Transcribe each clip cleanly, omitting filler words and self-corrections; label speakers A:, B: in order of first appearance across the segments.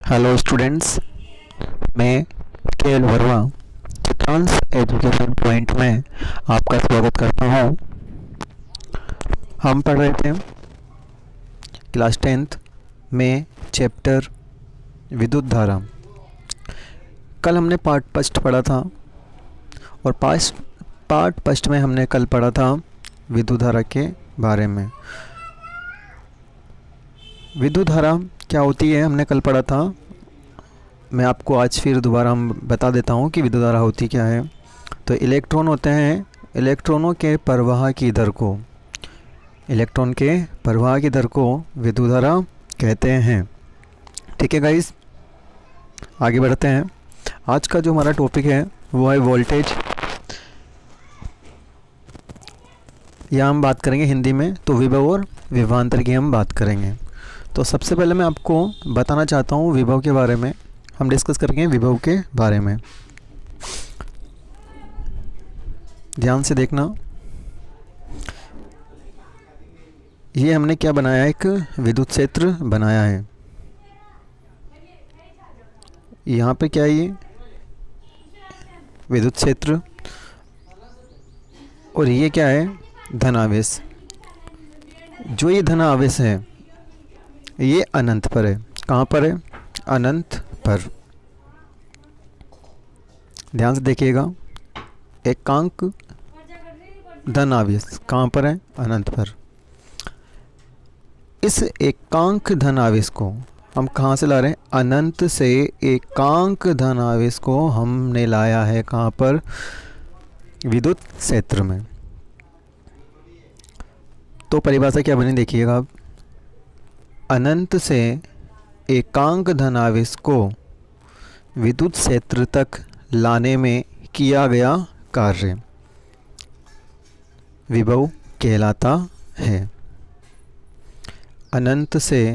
A: Hello students, मैं KL Verma Chitransh education point में आपका स्वागत करता हूँ। हम पढ़ रहे थे क्लास 10th में चैप्टर विद्युत धारा। कल हमने पार्ट फर्स्ट पढ़ा था और पार्ट फर्स्ट में हमने कल पढ़ा था विद्युत धारा के बारे में। विद्युत धारा क्या होती है हमने कल पढ़ा था। मैं आपको आज फिर दोबारा हम बता देता हूँ कि विद्युत धारा होती क्या है। तो इलेक्ट्रॉन होते हैं, इलेक्ट्रॉनों के प्रवाह की दर को, इलेक्ट्रॉन के प्रवाह की दर को विद्युत धारा कहते हैं। ठीक है गाइस, आगे बढ़ते हैं। आज का जो हमारा टॉपिक है वो है वोल्टेज। यहाँ हम बात करेंगे हिंदी में, तो विभव और विभवांतर की हम बात करेंगे। तो सबसे पहले मैं आपको बताना चाहता हूँ विभव के बारे में। हम डिस्कस करेंगे विभव के बारे में, ध्यान से देखना। ये हमने क्या बनाया, एक विद्युत क्षेत्र बनाया है। यहाँ पे क्या है, ये विद्युत क्षेत्र, और ये क्या है, धनावेश। जो ये धनावेश है ये अनंत पर है। कहाँ पर है? अनंत पर। ध्यान से देखिएगा, एकांक धनावेश कहाँ पर है? अनंत पर। इस एकांक धनावेश को हम कहाँ से ला रहे हैं? अनंत से एकांक धनावेश को हमने लाया है कहाँ पर? विद्युत क्षेत्र में। तो परिभाषा क्या बनी देखिएगा आप। अनंत से एकांक धनावेश को विद्युत क्षेत्र तक लाने में किया गया कार्य विभव कहलाता है। अनंत से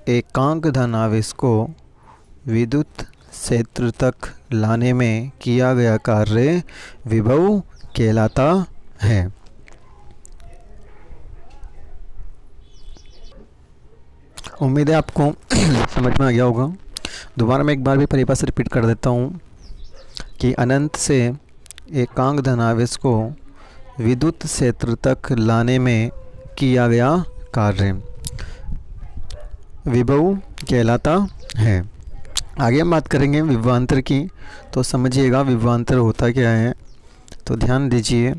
A: एकांक धनावेश को विद्युत क्षेत्र तक लाने में किया गया कार्य विभव कहलाता है। उम्मीद है आपको समझ में आ गया होगा। दोबारा मैं एक बार भी परिभाषा रिपीट कर देता हूँ कि अनंत से एकांक धनावेश को विद्युत क्षेत्र तक लाने में किया गया कार्य विभव कहलाता है। आगे हम बात करेंगे विभवांतर की। तो समझिएगा विभवांतर होता क्या है। तो ध्यान दीजिए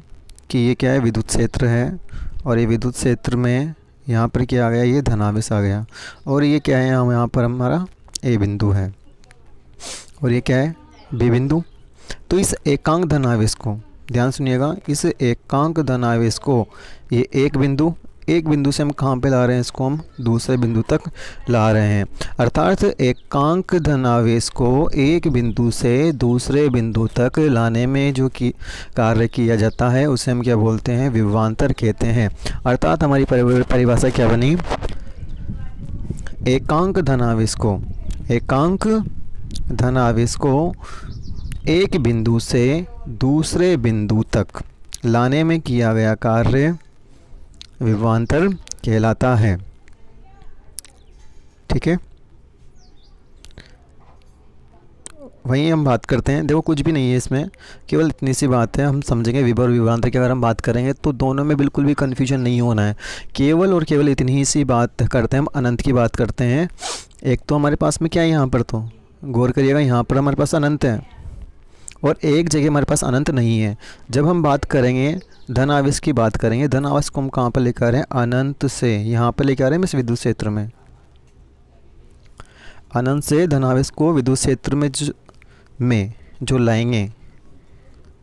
A: कि ये क्या है, विद्युत क्षेत्र है, और ये विद्युत क्षेत्र में यहाँ पर क्या आ गया, ये धनावेश आ गया, और ये क्या है, यहाँ पर हमारा ए बिंदु है, और ये क्या है, बी बिंदु। तो इस एकांक धनावेश को, ध्यान सुनिएगा, इस एकांक धनावेश को ये एक बिंदु से हम कहाँ पे ला रहे हैं, इसको हम दूसरे बिंदु तक ला रहे हैं। अर्थात एकांक धनावेश को एक बिंदु से दूसरे बिंदु तक लाने में जो कार्य किया जाता है उसे हम क्या बोलते हैं, विभवांतर कहते हैं। अर्थात हमारी परिभाषा क्या बनी, एकांक धनावेश को एक बिंदु से दूसरे बिंदु तक लाने में किया गया कार्य विभवांतर कहलाता है। ठीक है, वहीं हम बात करते हैं। देखो कुछ भी नहीं है इसमें, केवल इतनी सी बात है। हम समझेंगे विभव और विभवांतर की अगर हम बात करेंगे तो दोनों में बिल्कुल भी कन्फ्यूजन नहीं होना है। केवल और केवल इतनी ही सी बात करते हैं, हम अनंत की बात करते हैं। एक तो हमारे पास में क्या है, यहाँ पर तो गौर करिएगा, यहाँ पर हमारे पास अनंत है और एक जगह हमारे पास अनंत नहीं है। जब हम बात करेंगे धनावेश की बात करेंगे, धनावेश को हम कहाँ पर लेकर आ रहे हैं, अनंत से यहाँ पर लेकर आ रहे हैं इस विद्युत क्षेत्र में। अनंत से धनावेश को विद्युत क्षेत्र में जो लाएंगे,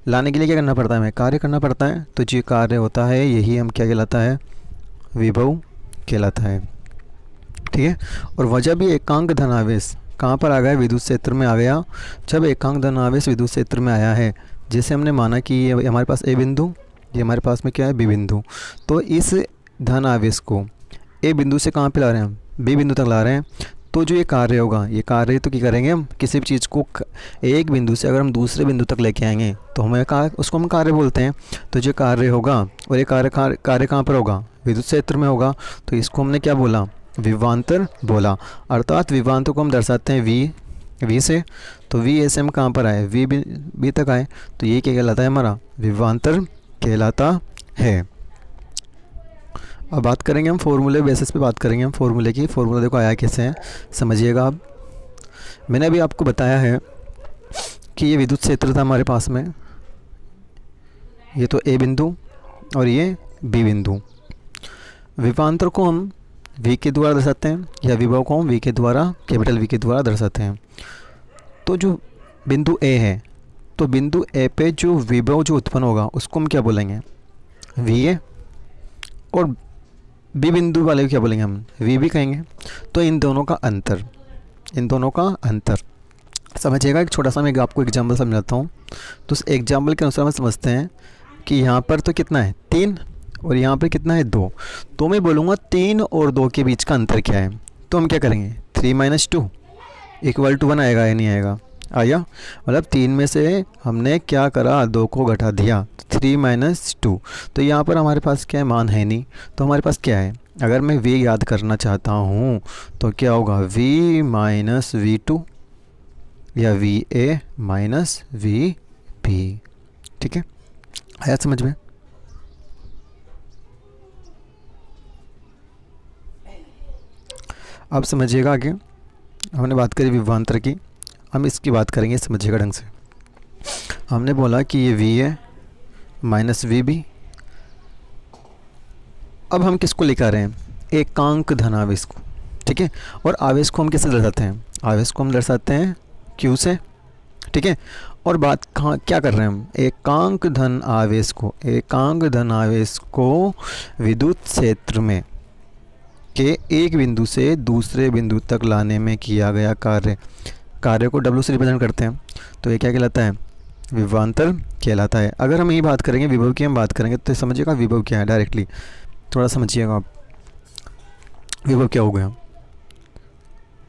A: लाने के लिए क्या करना पड़ता है, हमें कार्य करना पड़ता है। तो जो कार्य होता है यही हम क्या कहलाता है, विभव कहलाता है। ठीक है, और वजह भी एकांक धनावेश कहाँ पर आ गया, विद्युत क्षेत्र में आ गया। जब एकांक धनावेश विद्युत क्षेत्र में आया है, जैसे हमने माना कि ये हमारे पास ए बिंदु, ये हमारे पास में क्या है, बी बिंदु। तो इस धनावेश को ए बिंदु से कहाँ पे ला रहे हैं, हम बी बिंदु तक ला रहे हैं। तो जो ये कार्य होगा, ये कार्य तो क्या करेंगे हम, किसी भी चीज़ को एक बिंदु से अगर हम दूसरे बिंदु तक लेके आएंगे तो हमें उसको हम कार्य बोलते हैं। तो जो कार्य होगा, और ये कार्य कहाँ पर होगा, विद्युत क्षेत्र में होगा। तो इसको हमने क्या बोला, विभवांतर बोला, अर्थात विभवांतर को हम दर्शाते हैं वी से। तो वी ऐसे हम कहाँ पर आए, बी तक आए, तो ये क्या कहलाता है, हमारा विभवांतर कहलाता है। अब बात करेंगे हम फॉर्मूले बेसिस पे बात करेंगे हम फॉर्मूले की। फॉर्मूला देखो आया कैसे है, समझिएगा आप। मैंने अभी आपको बताया है कि ये विद्युत क्षेत्र था हमारे पास में, ये तो ए बिंदु और ये बी बिंदु। विभवांतर को हम वी के द्वारा दर्शाते हैं, या विभव को हम वी के द्वारा, कैपिटल वी के द्वारा दर्शाते हैं। तो जो बिंदु ए है, तो बिंदु ए पे जो विभव जो उत्पन्न होगा उसको हम क्या बोलेंगे, वी ए, और बी बिंदु वाले को क्या बोलेंगे, हम वी बी कहेंगे। तो इन दोनों का अंतर समझिएगा। एक छोटा सा मैं आपको एग्जाम्पल समझाता हूँ। तो उस एग्जाम्पल के अनुसार हम समझते हैं कि यहाँ पर तो कितना है 3 और यहाँ पर कितना है 2। तो मैं बोलूँगा 3 और 2 के बीच का अंतर क्या है। तो हम क्या करेंगे, 3 - 2 = 1 आएगा या नहीं आएगा, आया। मतलब 3 में से हमने क्या करा, 2 को घटा दिया, 3 - 2। तो यहाँ पर हमारे पास क्या है, मान है नहीं, तो हमारे पास क्या है, अगर मैं v याद करना चाहता हूँ तो क्या होगा, v - v2 या va - vb। ठीक है, आया समझ में। अब समझिएगा आगे, हमने बात करी विभवांतर की, हम इसकी बात करेंगे, समझिएगा ढंग से। हमने बोला कि ये v है - vb। अब हम किसको लिखा रहे हैं, एकांक धनावेश को। ठीक है, और आवेश को हम किससे दर्शाते हैं, आवेश को हम दर्शाते हैं q से। ठीक है, और बात कहाँ क्या कर रहे हैं हम, एकांक धन आवेश को विद्युत क्षेत्र में के एक बिंदु से दूसरे बिंदु तक लाने में किया गया कार्य को W से रिप्रेजेंट करते हैं। तो ये क्या कहलाता है, विभवांतर कहलाता है। अगर हम यही बात करेंगे, विभव की हम बात करेंगे, तो समझिएगा विभव क्या है, डायरेक्टली थोड़ा समझिएगा आप। विभव क्या हो गया,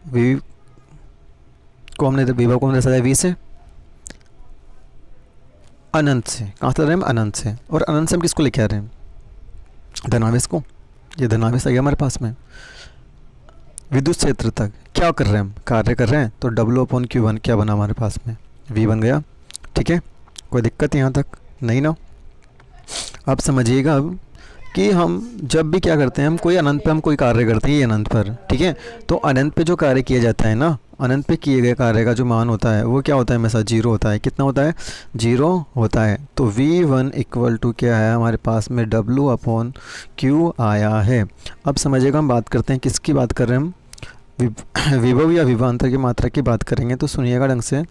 A: विभव को हमने दर्शाया v से, अनंत से। कहाँ से रहे हम, अनंत से। और अनंत से हम किसको लेके आ रहे हैं, धनावेश को। ये धनावेश आ गया हमारे पास में, विद्युत क्षेत्र तक क्या कर रहे हैं हम, कार्य कर रहे हैं। तो W/Q1 क्या बना हमारे पास में, V बन गया। ठीक है, कोई दिक्कत यहाँ तक नहीं ना। अब समझिएगा अब कि हम जब भी क्या करते हैं, हम कोई अनंत पे हम कोई कार्य करते हैं, ये अनंत पर। ठीक है, तो अनंत पे जो कार्य किया जाता है ना, अनंत पे किए गए कार्य का जो मान होता है वो क्या होता है, हमेशा 0 होता है। कितना होता है, 0 होता है। तो V1 = क्या है हमारे पास में, W/Q आया है। अब समझिएगा, हम बात करते हैं किसकी बात कर रहे हैं, हम विभव या विभवांतर की मात्रा की बात करेंगे। तो सुनिएगा ढंग से,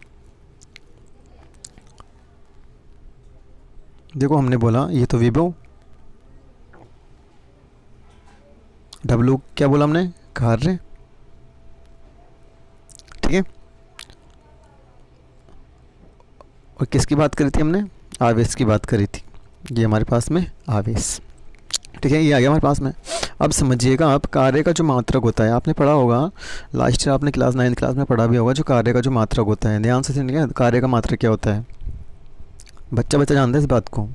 A: देखो हमने बोला ये तो विभव, W क्या बोला हमने, कार्य। ठीक है, और किसकी बात करी थी हमने, आवेश की बात करी थी। ये हमारे पास में आवेश। ठीक है, ये आ गया हमारे पास में। अब समझिएगा आप, कार्य का जो मात्रक होता है, आपने पढ़ा होगा लास्ट ईयर, आपने क्लास 9th क्लास में पढ़ा भी होगा, जो कार्य का जो मात्रक होता है। ध्यान से सुनिएगा, कार्य का मात्रक क्या होता है, बच्चा जानता है इस बात को।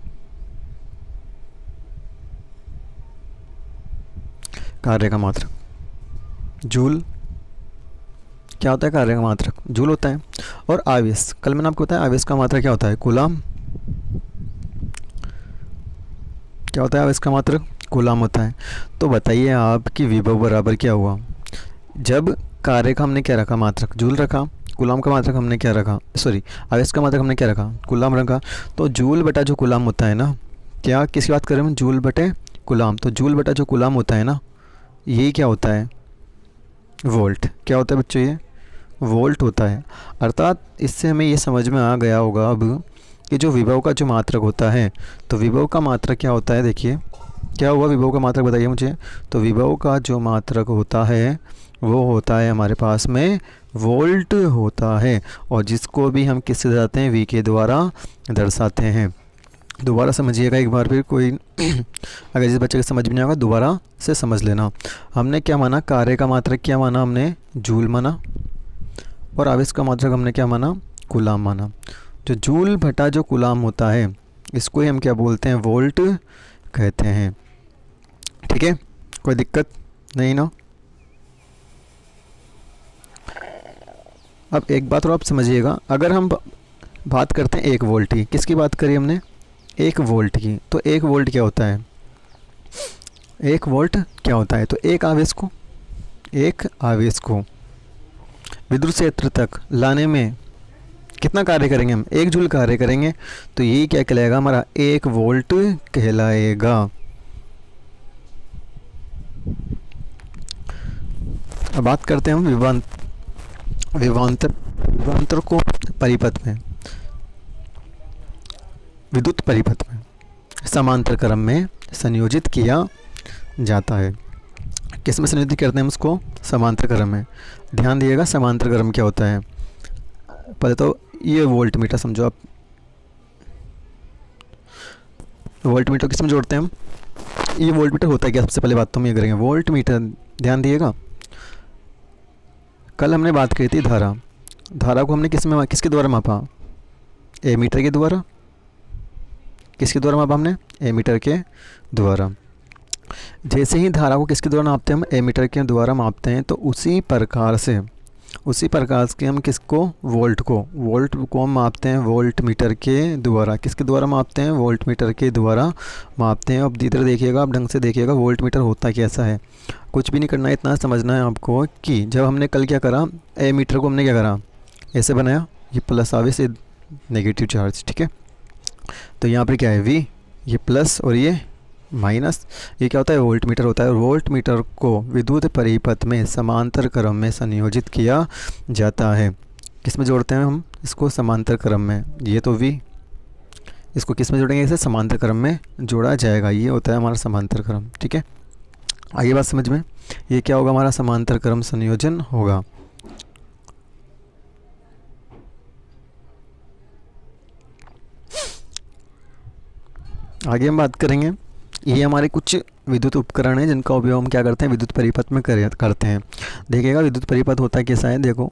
A: कार्य का मात्रक जूल, क्या होता है, कार्य का मात्रक जूल होता है। और आवेश, कल मैंने आपको बताया आवेश का मात्रक क्या होता है, कूलाम। क्या होता है आवेश का मात्रक, कूलाम होता है। तो बताइए आप कि विभव बराबर क्या हुआ, जब कार्य का हमने क्या रखा, मात्रक जूल रखा, कूलाम का मात्रक हमने क्या रखा, सॉरी आवेश का मात्रक हमने क्या रखा, कूलाम रखा। तो जूल बटा जो कूलाम होता है ना, क्या किसकी बात करें हम, जूल बटे कूलाम। तो जूल बटा जो कूलाम होता है ना, ये क्या होता है, वोल्ट। क्या होता है बच्चों, ये वोल्ट होता है। अर्थात इससे हमें ये समझ में आ गया होगा अब कि जो विभव का जो मात्रक होता है, तो विभव का मात्रक क्या होता है, देखिए क्या हुआ विभव का मात्रक बताइए मुझे। तो विभव का जो मात्रक होता है वो होता है हमारे पास में वोल्ट होता है, और जिसको भी हम किससे दर्शाते हैं, V के द्वारा दर्शाते हैं। दोबारा समझिएगा एक बार फिर, कोई अगर जिस बच्चे को समझ में नहीं आएगा दोबारा से समझ लेना। हमने क्या माना, कार्य का मात्रक क्या माना हमने, जूल माना, और आवेश का मात्रक हमने क्या माना, कूलाम माना। जो जूल बटा जो कूलाम होता है, इसको ही हम क्या बोलते हैं, वोल्ट कहते हैं। ठीक है, कोई दिक्कत नहीं ना। अब एक बात और आप समझिएगा, अगर हम बात करते हैं 1 वोल्ट की, किसकी बात करी हमने? 1 वोल्ट की। तो 1 वोल्ट क्या होता है? 1 वोल्ट क्या होता है? तो एक आवेश को विद्युत क्षेत्र तक लाने में कितना कार्य करेंगे हम? 1 जूल कार्य करेंगे। तो यही क्या कहलाएगा? हमारा 1 वोल्ट कहलाएगा। अब बात करते हैं हम विभवांतर को परिपथ में, विद्युत परिपथ में समांतर क्रम में संयोजित किया जाता है। किस में संयोजित करते हैं हम उसको? समांतर क्रम में। ध्यान दिएगा, समांतर क्रम क्या होता है? पहले तो ये वोल्ट मीटर समझो आप। वोल्ट मीटर किस में जोड़ते हैं हम? ये वोल्ट मीटर होता है क्या? सबसे पहले बात तो हम ये करेंगे। वोल्ट मीटर, ध्यान दिएगा, कल हमने बात की थी धारा को हमने किसके द्वारा मापा? एमीटर के द्वारा। किसके द्वारा मापा हमने? एमीटर के द्वारा। जैसे ही धारा को किसके द्वारा मापते हैं हम? एमीटर के द्वारा मापते हैं। तो उसी प्रकार से हम किसको? वोल्ट को हम मापते हैं वोल्ट मीटर के द्वारा। किसके द्वारा मापते हैं? वोल्ट मीटर के द्वारा मापते हैं। अब इधर देखिएगा, आप ढंग से देखिएगा, वोल्ट मीटर होता कैसा है। कुछ भी नहीं करना है, इतना समझना है आपको कि जब हमने कल क्या करा, ए मीटर को हमने क्या करा, ऐसे बनाया, ये प्लस आवेश, ये नेगेटिव चार्ज, ठीक है। तो यहाँ पर क्या है? वी, ये प्लस और ये माइनस, ये क्या होता है? वोल्ट मीटर होता है। और वोल्ट मीटर को विद्युत परिपथ में समांतर क्रम में संयोजित किया जाता है। किस में जोड़ते हैं हम इसको? समांतर क्रम में। ये तो वी, इसको किस में जोड़ेंगे? इसे समांतर क्रम में जोड़ा जाएगा। ये होता है हमारा समांतर क्रम, ठीक है। आगे बात समझ में, ये क्या होगा? हमारा समांतर क्रम संयोजन होगा। आगे हम बात करेंगे, ये हमारे कुछ विद्युत उपकरण हैं जिनका उपयोग हम क्या करते हैं? विद्युत परिपथ में करते हैं। देखिएगा विद्युत परिपथ होता है कैसा है। देखो,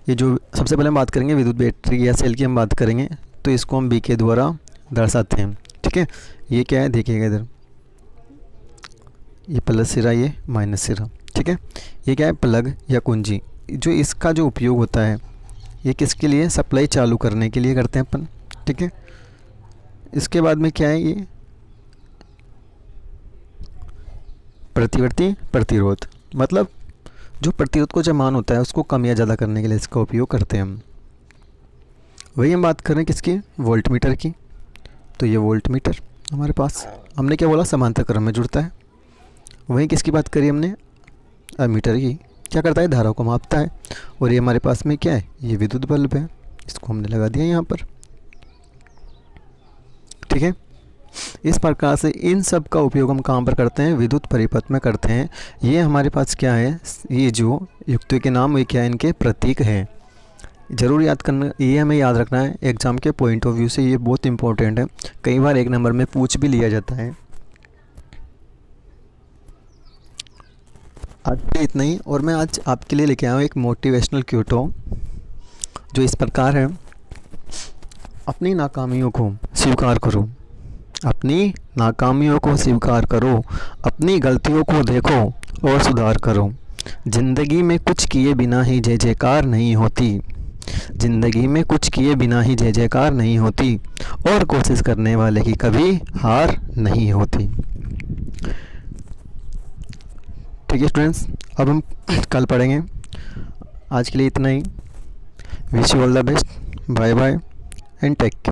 A: ये जो सबसे पहले हम बात करेंगे विद्युत बैटरी या सेल की हम बात करेंगे, तो इसको हम बी के द्वारा दर्शाते हैं, ठीक है। ये क्या है? देखिएगा इधर, ये प्लस सिरा, ये माइनस सिरा, ठीक है। ये क्या है? प्लग या कुंजी। जो इसका जो उपयोग होता है, ये किसके लिए? सप्लाई चालू करने के लिए करते हैं अपन, ठीक है। इसके बाद में क्या है? ये प्रतिवर्ती प्रतिरोध, मतलब जो प्रतिरोध को जो मान होता है उसको कम या ज़्यादा करने के लिए इसका उपयोग करते हैं हम। वही हम बात कर रहे हैं किसकी? वोल्ट मीटर की। तो ये वोल्ट मीटर हमारे पास, हमने क्या बोला? समांतर क्रम में जुड़ता है। वही किसकी बात करी हमने? एमीटर की। क्या करता है? धारा को मापता है। और ये हमारे पास में क्या है? ये विद्युत बल्ब है, इसको हमने लगा दिया यहाँ पर, ठीक है। इस प्रकार से इन सब का उपयोग हम कहाँ पर करते हैं? विद्युत परिपथ में करते हैं। ये हमारे पास क्या है? ये जो युक्तियों के नाम, ये क्या है? इनके प्रतीक हैं। ज़रूर याद करना, ये हमें याद रखना है एग्जाम के पॉइंट ऑफ व्यू से, ये बहुत इंपॉर्टेंट है। कई बार 1 नंबर में पूछ भी लिया जाता है। आज के इतना ही, और मैं आज आपके लिए लेके आया हूँ एक मोटिवेशनल क्यूटो जो इस प्रकार है। अपनी नाकामियों को स्वीकार करो, अपनी नाकामियों को स्वीकार करो, अपनी गलतियों को देखो और सुधार करो। ज़िंदगी में कुछ किए बिना ही जय जयकार नहीं होती, ज़िंदगी में कुछ किए बिना ही जय जयकार नहीं होती, और कोशिश करने वाले की कभी हार नहीं होती। ठीक है स्टूडेंट्स, अब हम कल पढ़ेंगे। आज के लिए इतना ही। Wish you all the best, bye bye and take care.